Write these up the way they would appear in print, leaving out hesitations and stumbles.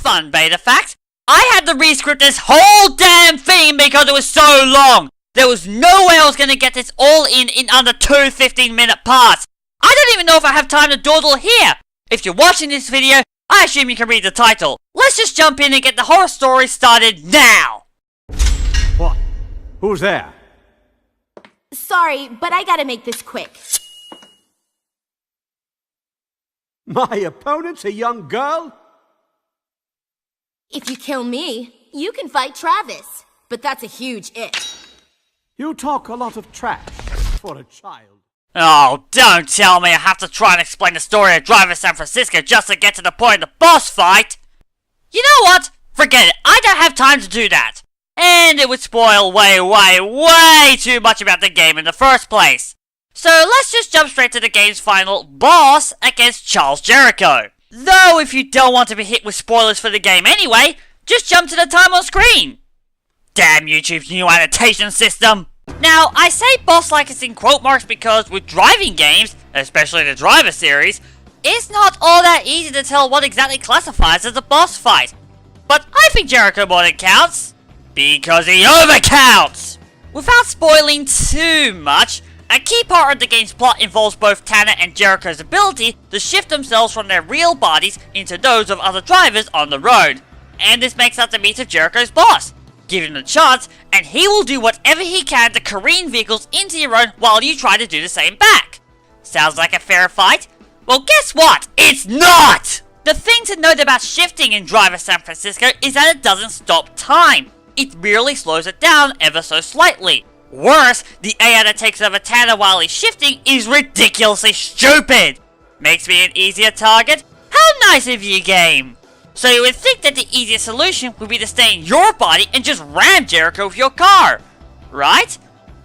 fun beta fact. I had to re-script this whole damn thing because it was so long. There was no way I was gonna get this all in under 2 15-minute parts. I don't even know if I have time to dawdle here. If you're watching this video, I assume you can read the title. Let's just jump in and get the horror story started now. What? Who's there? Sorry, but I gotta make this quick. My opponent's a young girl? If you kill me, you can fight Travis. But that's a huge if. You talk a lot of trash for a child. Oh, don't tell me I have to try and explain the story of Driver San Francisco just to get to the point of the boss fight. You know what? Forget it. I don't have time to do that. And it would spoil way too much about the game in the first place. So let's just jump straight to the game's final boss against Charles Jericho. Though if you don't want to be hit with spoilers for the game anyway, just jump to the time on screen. Damn YouTube's new annotation system. Now, I say boss-like it's in quote marks because with driving games, especially the Driver series, it's not all that easy to tell what exactly classifies as a boss fight. But I think Jericho more than counts, because he overcounts! Without spoiling too much, a key part of the game's plot involves both Tanner and Jericho's ability to shift themselves from their real bodies into those of other drivers on the road. And this makes up the meat of Jericho's boss. Give him the chance, and he will do whatever he can to careen vehicles into your own while you try to do the same back. Sounds like a fair fight? Well, guess what? It's not! The thing to note about shifting in Driver San Francisco is that it doesn't stop time. It merely slows it down ever so slightly. Worse, the AI that takes over Tanner while he's shifting is ridiculously stupid. Makes me an easier target? How nice of you, game! So you would think that the easiest solution would be to stay in your body and just ram Jericho with your car, right?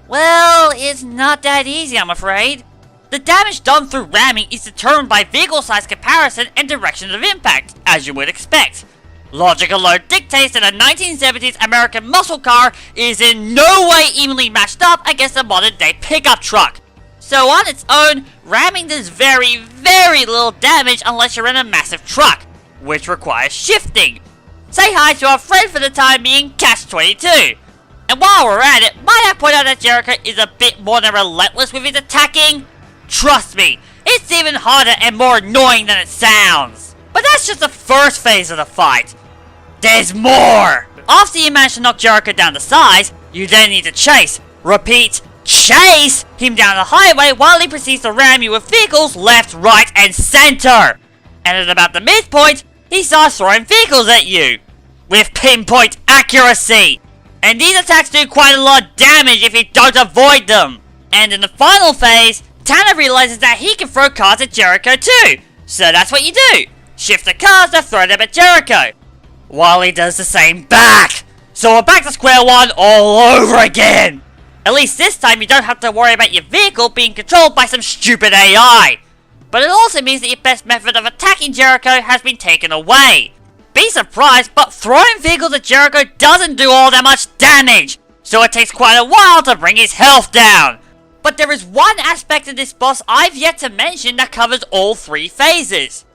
Well, it's not that easy, I'm afraid. The damage done through ramming is determined by vehicle size comparison and direction of impact, as you would expect. Logic alone dictates that a 1970s American muscle car is in no way evenly matched up against a modern day pickup truck. So on its own, ramming does very little damage unless you're in a massive truck, which requires shifting. Say hi to our friend for the time being, Catch-22. And while we're at it, might I point out that Jericho is a bit more than relentless with his attacking? Trust me, it's even harder and more annoying than it sounds. But that's just the first phase of the fight. There's more! After you manage to knock Jericho down to size, you then need to chase, repeat, chase him down the highway while he proceeds to ram you with vehicles left, right, and center. And at about the midpoint, he starts throwing vehicles at you, with pinpoint accuracy. And these attacks do quite a lot of damage if you don't avoid them. And in the final phase, Tanner realizes that he can throw cars at Jericho too. So that's what you do. Shift the cars to throw them at Jericho, while he does the same back. So we're back to square one all over again. At least this time you don't have to worry about your vehicle being controlled by some stupid AI. But it also means that your best method of attacking Jericho has been taken away. Be surprised, but throwing vehicles at Jericho doesn't do all that much damage, so it takes quite a while to bring his health down. But there is one aspect of this boss I've yet to mention that covers all 3 phases.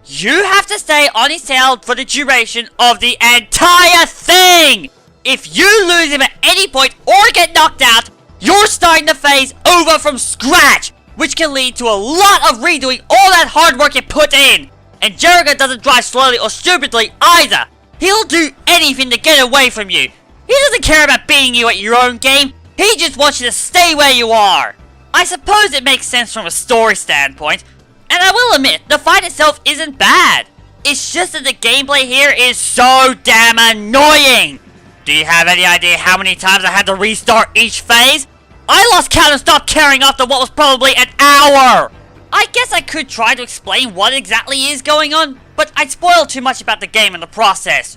You have to stay on his tail for the duration of the entire thing! If you lose him at any point or get knocked out, you're starting the phase over from scratch, which can lead to a lot of redoing all that hard work you put in. And Jericho doesn't drive slowly or stupidly either. He'll do anything to get away from you. He doesn't care about beating you at your own game. He just wants you to stay where you are. I suppose it makes sense from a story standpoint. And I will admit, the fight itself isn't bad. It's just that the gameplay here is so damn annoying. Do you have any idea how many times I had to restart each phase? I lost count and stopped caring after what was probably an hour! I guess I could try to explain what exactly is going on, but I'd spoil too much about the game in the process.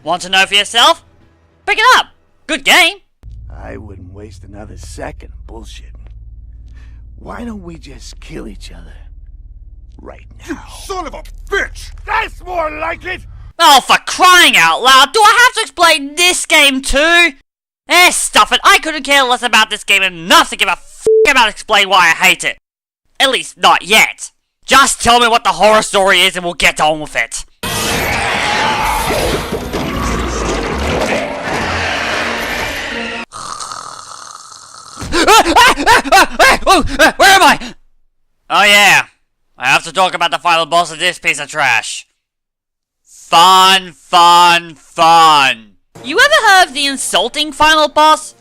Want to know for yourself? Pick it up! Good game! I wouldn't waste another second bullshitting. Why don't we just kill each other? Right now. You son of a bitch! That's more like it! Oh, for crying out loud, do I have to explain this game too? Stuff it, I couldn't care less about this game enough to give a f*** about explain why I hate it. At least, not yet. Just tell me what the horror story is and we'll get on with it. Where am I? Oh yeah, I have to talk about the final boss of this piece of trash. Fun, fun, fun. You ever heard of the insulting final boss?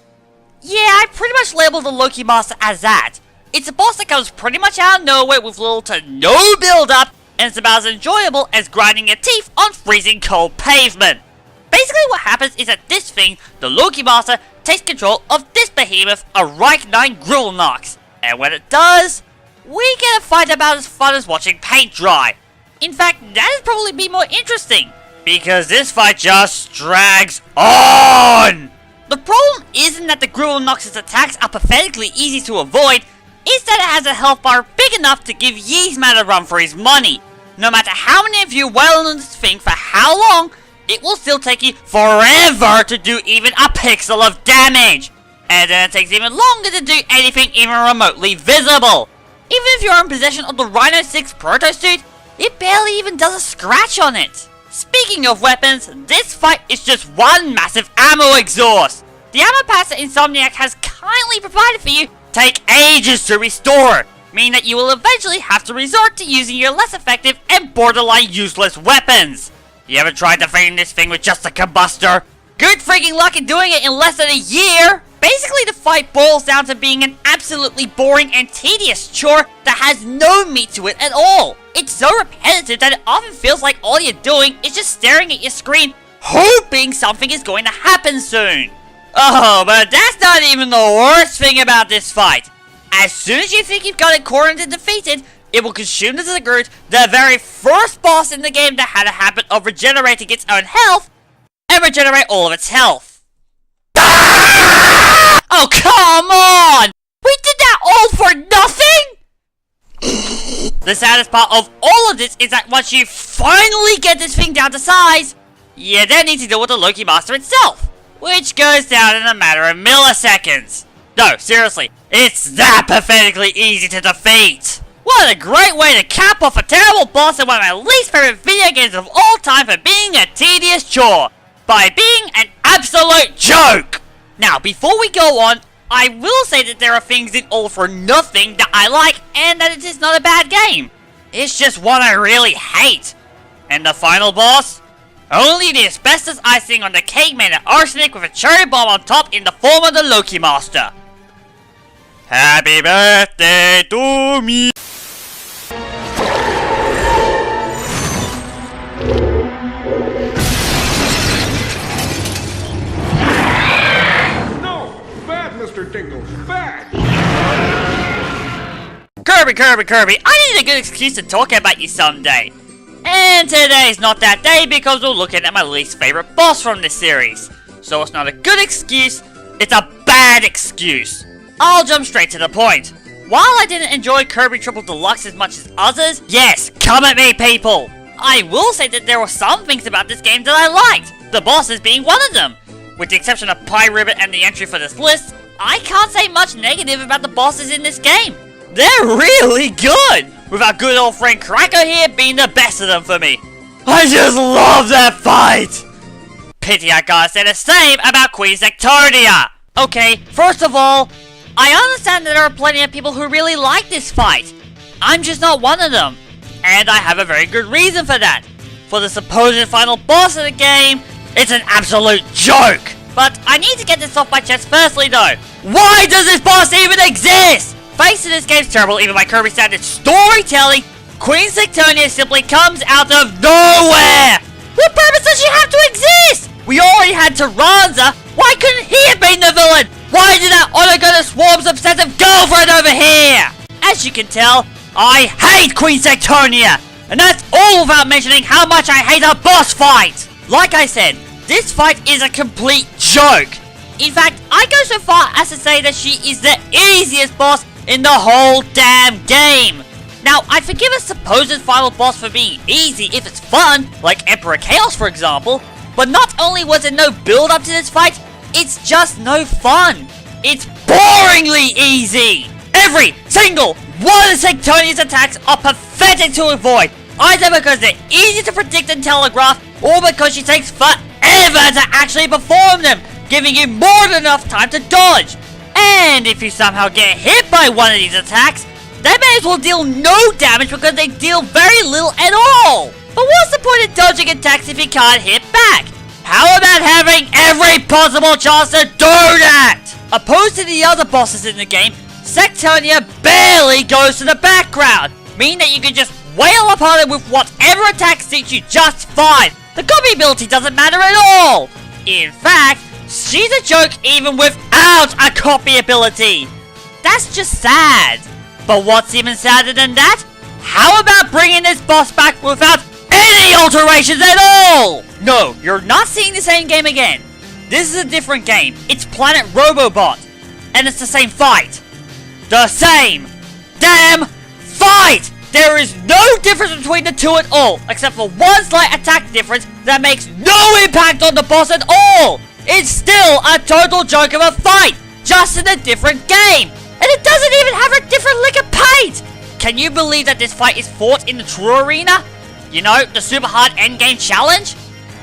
Yeah, I pretty much labeled the Loki Master as that. It's a boss that comes pretty much out of nowhere with little to no build-up, and it's about as enjoyable as grinding your teeth on freezing cold pavement. Basically what happens is that this thing, the Loki Master, takes control of this behemoth, a Reich 9 Grillnox. And when it does, we get a fight about as fun as watching paint dry. In fact, that would probably be more interesting, because this fight just drags on! The problem isn't that the Grillnox's attacks are pathetically easy to avoid, it's that it has a health bar big enough to give Yeezman a run for his money. No matter how many of you wail on this thing for how long, it will still take you forever to do even a pixel of damage. And then it takes even longer to do anything even remotely visible. Even if you're in possession of the Rhino 6 Proto Suit, it barely even does a scratch on it. Speaking of weapons, this fight is just one massive ammo exhaust. The ammo packs that Insomniac has kindly provided for you take ages to restore, meaning that you will eventually have to resort to using your less effective and borderline useless weapons. You ever tried defeating this thing with just a combustor? Good freaking luck in doing it in less than a year! Basically, the fight boils down to being an absolutely boring and tedious chore that has no meat to it at all. It's so repetitive that it often feels like all you're doing is just staring at your screen, hoping something is going to happen soon. Oh, but that's not even the worst thing about this fight. As soon as you think you've got it cornered and defeated, it will consume to the Groot, the very first boss in the game that had a habit of regenerating its own health, and regenerate all of its health. Oh, come on! We did that all for nothing?! The saddest part of all of this is that once you finally get this thing down to size, you then need to deal with the Loki Master itself, which goes down in a matter of milliseconds. No, seriously, it's that pathetically easy to defeat! What a great way to cap off a terrible boss in one of my least favorite video games of all time for being a tedious chore, by being an absolute joke! Now, before we go on, I will say that there are things in All for Nothing that I like, and that it is not a bad game. It's just one I really hate. And the final boss? Only the asbestos icing on the cake made of arsenic with a cherry bomb on top in the form of the Loki Master. Happy birthday to me! Mr. Tingles, bad! Kirby, I need a good excuse to talk about you someday. And today's not that day because we're looking at my least favorite boss from this series. So it's not a good excuse, it's a bad excuse. I'll jump straight to the point. While I didn't enjoy Kirby Triple Deluxe as much as others, yes, come at me people! I will say that there were some things about this game that I liked, the bosses being one of them. With the exception of Pie Ribbit and the entry for this list, I can't say much negative about the bosses in this game. They're really good, with our good old friend Cracker here being the best of them for me. I just love that fight! Pity I gotta say the same about Queen Sectonia. Okay, first of all, I understand that there are plenty of people who really like this fight. I'm just not one of them, and I have a very good reason for that. For the supposed final boss of the game, it's an absolute joke! But I need to get this off my chest firstly though. Why does this boss even exist? Thanks to this game's terrible, even by Kirby standard storytelling, Queen Sectonia simply comes out of nowhere! What purpose does she have to exist? We already had Taranza, why couldn't he have been the villain? Why did that Onagoda Swarm's obsessive girlfriend over here? As you can tell, I hate Queen Sectonia! And that's all without mentioning how much I hate her boss fight! Like I said, this fight is a complete joke. In fact, I go so far as to say that she is the easiest boss in the whole damn game. Now, I forgive a supposed final boss for being easy if it's fun, like Emperor Chaos for example, but not only was there no build up to this fight, it's just no fun. It's boringly easy. Every single one of Sectonia's attacks are pathetic to avoid, either because they're easy to predict and telegraph, or because she takes forever to actually perform them, giving you more than enough time to dodge. And if you somehow get hit by one of these attacks, they may as well deal no damage because they deal very little at all. But what's the point of dodging attacks if you can't hit back? How about having every possible chance to do that? Opposed to the other bosses in the game, Sectonia barely goes to the background, meaning that you can just wail upon it with whatever attack suits you just fine. The copy ability doesn't matter at all. In fact, she's a joke even without a copy ability. That's just sad. But what's even sadder than that? How about bringing this boss back without any alterations at all? No, you're not seeing the same game again. This is a different game. It's Planet Robobot. And it's the same fight. The same damn fight! There is no difference between the two at all, except for one slight attack difference that makes no impact on the boss at all! It's still a total joke of a fight, just in a different game! And it doesn't even have a different lick of paint! Can you believe that this fight is fought in the true arena? You know, the super hard endgame challenge?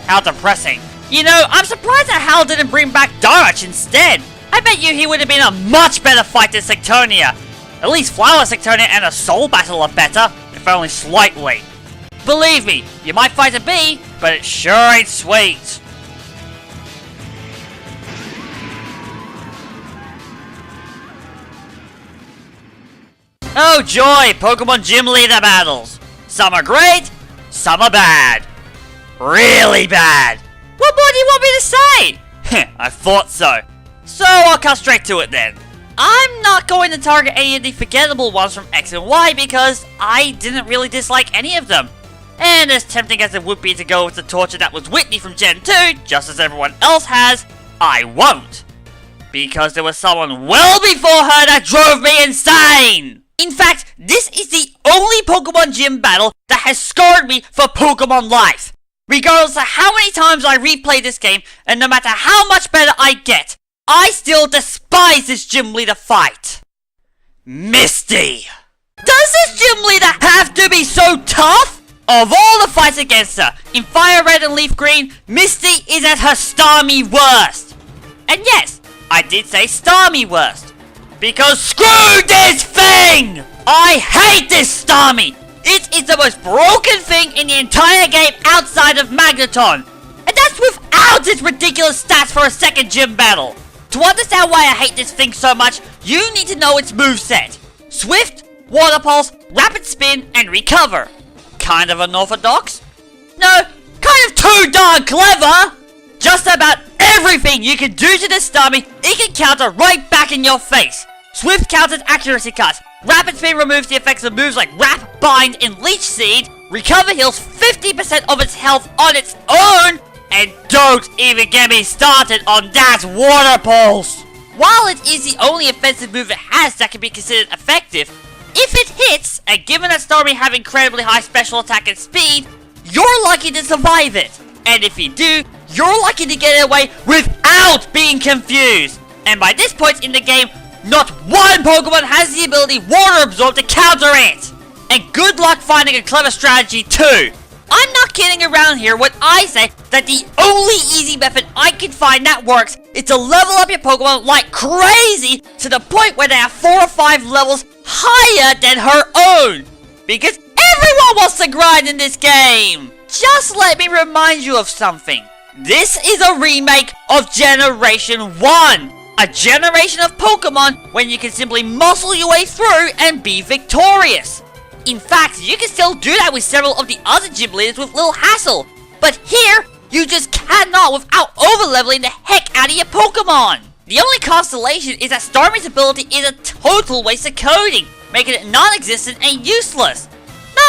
How depressing. You know, I'm surprised that Hal didn't bring back Darch instead. I bet you he would have been a much better fight than Sectonia. At least Flower Sectonia and a Soul Battle are better, if only slightly. Believe me, you might fight a bee, but it sure ain't sweet. Oh joy, Pokemon Gym Leader battles. Some are great, some are bad. Really bad. What more do you want me to say? I thought so. So I'll cut straight to it then. I'm not going to target any of the forgettable ones from X and Y because I didn't really dislike any of them. And as tempting as it would be to go with the torture that was Whitney from Gen 2, just as everyone else has, I won't. Because there was someone well before her that drove me insane! In fact, this is the only Pokemon Gym battle that has scarred me for Pokemon life. Regardless of how many times I replay this game, and no matter how much better I get, I still despise this gym leader fight. Misty. Does this gym leader have to be so tough? Of all the fights against her, in Fire Red and Leaf Green, Misty is at her Starmie worst. And yes, I did say Starmie worst. Because screw this thing! I hate this Starmie! It is the most broken thing in the entire game outside of Magneton. And that's without its ridiculous stats for a second gym battle. To understand why I hate this thing so much, you need to know its moveset. Swift, Water Pulse, Rapid Spin, and Recover. Kind of unorthodox? No, kind of too darn clever! Just about everything you can do to this Starmie, it can counter right back in your face. Swift counters accuracy cuts. Rapid Spin removes the effects of moves like Wrap, Bind, and Leech Seed. Recover heals 50% of its health on its own. And don't even get me started on that Water Pulse! While it is the only offensive move it has that can be considered effective, if it hits, and given that Starmie have incredibly high special attack and speed, you're lucky to survive it. And if you do, you're lucky to get it away without being confused. And by this point in the game, not one Pokemon has the ability Water Absorb to counter it! And good luck finding a clever strategy too! I'm not kidding around here when I say that the only easy method I can find that works is to level up your Pokemon like crazy to the point where they have 4 or 5 levels higher than her own! Because everyone wants to grind in this game! Just let me remind you of something. This is a remake of Generation 1! A generation of Pokemon when you can simply muscle your way through and be victorious. In fact, you can still do that with several of the other gym leaders with little hassle. But here, you just cannot without over-leveling the heck out of your Pokemon. The only consolation is that Starmie's ability is a total waste of coding, making it non-existent and useless.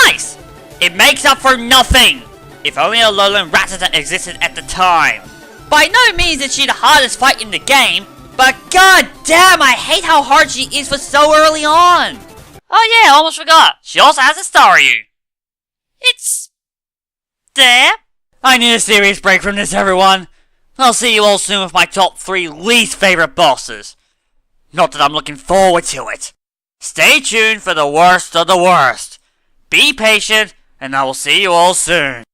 Nice! It makes up for nothing. If only Alolan Rattata existed at the time. By no means is she the hardest fight in the game, but god damn, I hate how hard she is for so early on. Oh yeah, almost forgot. She also has a Staryu. It's there. I need a serious break from this, everyone. I'll see you all soon with my top 3 least favorite bosses. Not that I'm looking forward to it. Stay tuned for the worst of the worst. Be patient, and I will see you all soon.